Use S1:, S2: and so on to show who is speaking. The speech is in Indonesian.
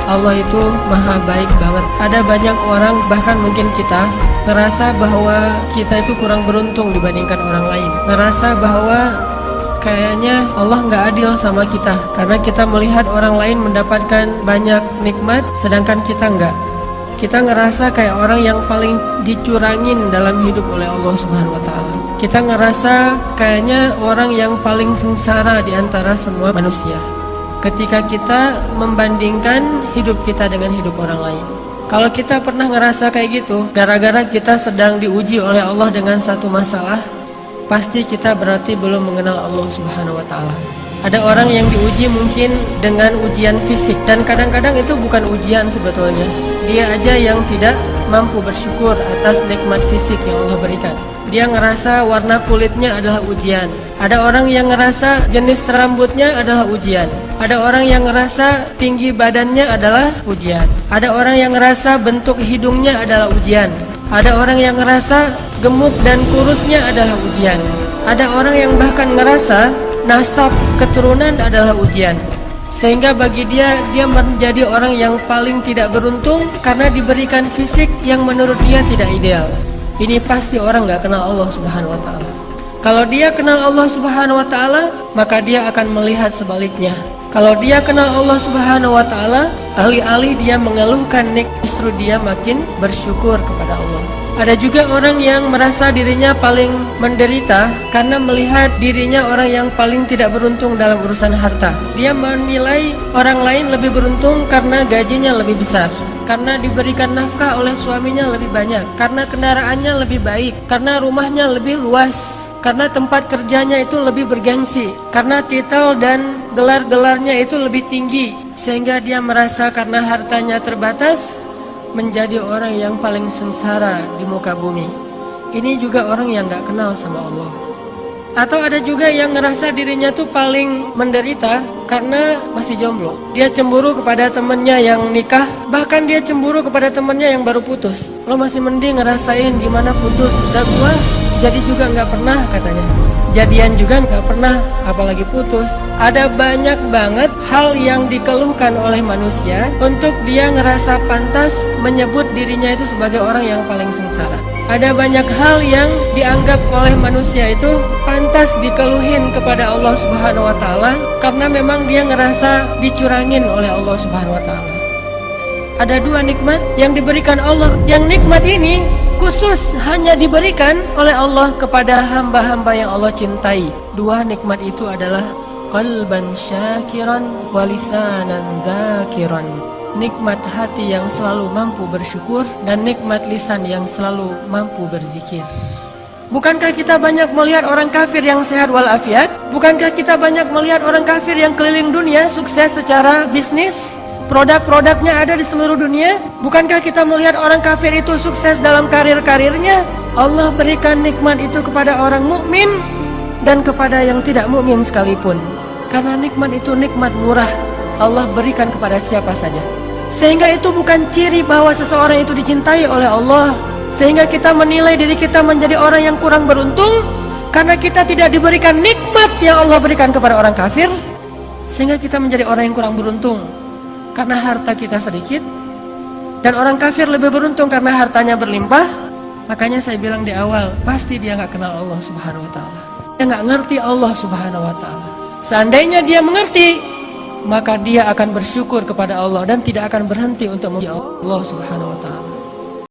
S1: Allah itu maha baik banget. Ada banyak orang, bahkan mungkin kita, ngerasa bahwa kita itu kurang beruntung dibandingkan orang lain. Ngerasa bahwa kayaknya Allah nggak adil sama kita, karena kita melihat orang lain mendapatkan banyak nikmat, sedangkan kita nggak. Kita ngerasa kayak orang yang paling dicurangin dalam hidup oleh Allah Subhanahu wa Ta'ala. Kita ngerasa kayaknya orang yang paling sengsara di antara semua manusia ketika kita membandingkan hidup kita dengan hidup orang lain. Kalau kita pernah ngerasa kayak gitu, gara-gara kita sedang diuji oleh Allah dengan satu masalah, pasti kita berarti belum mengenal Allah Subhanahu wa Ta'ala. Ada orang yang diuji mungkin dengan ujian fisik, dan kadang-kadang itu bukan ujian sebetulnya. Dia aja yang tidak mampu bersyukur atas nikmat fisik yang Allah berikan. Dia ngerasa warna kulitnya adalah ujian. Ada orang yang ngerasa jenis rambutnya adalah ujian. Ada orang yang ngerasa tinggi badannya adalah ujian. Ada orang yang ngerasa bentuk hidungnya adalah ujian. Ada orang yang ngerasa gemuk dan kurusnya adalah ujian. Ada orang yang bahkan ngerasa nasab keturunan adalah ujian. Sehingga bagi dia menjadi orang yang paling tidak beruntung karena diberikan fisik yang menurut dia tidak ideal. Ini pasti orang gak kenal Allah Subhanahu wa Ta'ala. Kalau dia kenal Allah Subhanahu wa Ta'ala, maka dia akan melihat sebaliknya. Kalau dia kenal Allah Subhanahu wa Ta'ala, alih-alih dia mengeluhkan nikmat, justru dia makin bersyukur kepada Allah. Ada juga orang yang merasa dirinya paling menderita karena melihat dirinya orang yang paling tidak beruntung dalam urusan harta. Dia menilai orang lain lebih beruntung karena gajinya lebih besar, karena diberikan nafkah oleh suaminya lebih banyak, karena kendaraannya lebih baik, karena rumahnya lebih luas, karena tempat kerjanya itu lebih bergengsi, karena titel dan gelar-gelarnya itu lebih tinggi. Sehingga dia merasa karena hartanya terbatas, menjadi orang yang paling sengsara di muka bumi. Ini juga orang yang gak kenal sama Allah. Atau ada juga yang ngerasa dirinya tuh paling menderita karena masih jomblo. Dia cemburu kepada temennya yang nikah, bahkan dia cemburu kepada temennya yang baru putus. Lo masih mending ngerasain gimana putus, udah gua jadi juga gak pernah katanya. Jadian juga gak pernah, apalagi putus. Ada banyak banget hal yang dikeluhkan oleh manusia untuk dia ngerasa pantas menyebut dirinya itu sebagai orang yang paling sengsara. Ada banyak hal yang dianggap oleh manusia itu pantas dikeluhin kepada Allah Subhanahu wa Ta'ala, karena memang dia ngerasa dicurangin oleh Allah Subhanahu wa Ta'ala. Ada dua nikmat yang diberikan Allah, yang nikmat ini khusus hanya diberikan oleh Allah kepada hamba-hamba yang Allah cintai. Dua nikmat itu adalah qalban syakiran wa lisanan dzakiran. Nikmat hati yang selalu mampu bersyukur dan nikmat lisan yang selalu mampu berzikir. Bukankah kita banyak melihat orang kafir yang sehat walafiat? Bukankah kita banyak melihat orang kafir yang keliling dunia sukses secara bisnis? Produk-produknya ada di seluruh dunia. Bukankah kita melihat orang kafir itu sukses dalam karir-karirnya? Allah berikan nikmat itu kepada orang mukmin dan kepada yang tidak mukmin sekalipun. Karena nikmat itu nikmat murah, Allah berikan kepada siapa saja. Sehingga itu bukan ciri bahwa seseorang itu dicintai oleh Allah. Sehingga kita menilai diri kita menjadi orang yang kurang beruntung karena kita tidak diberikan nikmat yang Allah berikan kepada orang kafir. Sehingga kita menjadi orang yang kurang beruntung karena harta kita sedikit, dan orang kafir lebih beruntung karena hartanya berlimpah. Makanya saya bilang di awal, pasti dia gak kenal Allah Subhanahu wa Ta'ala. Dia gak ngerti Allah Subhanahu wa Ta'ala. Seandainya dia mengerti, maka dia akan bersyukur kepada Allah dan tidak akan berhenti untuk memuji Allah Subhanahu wa Ta'ala.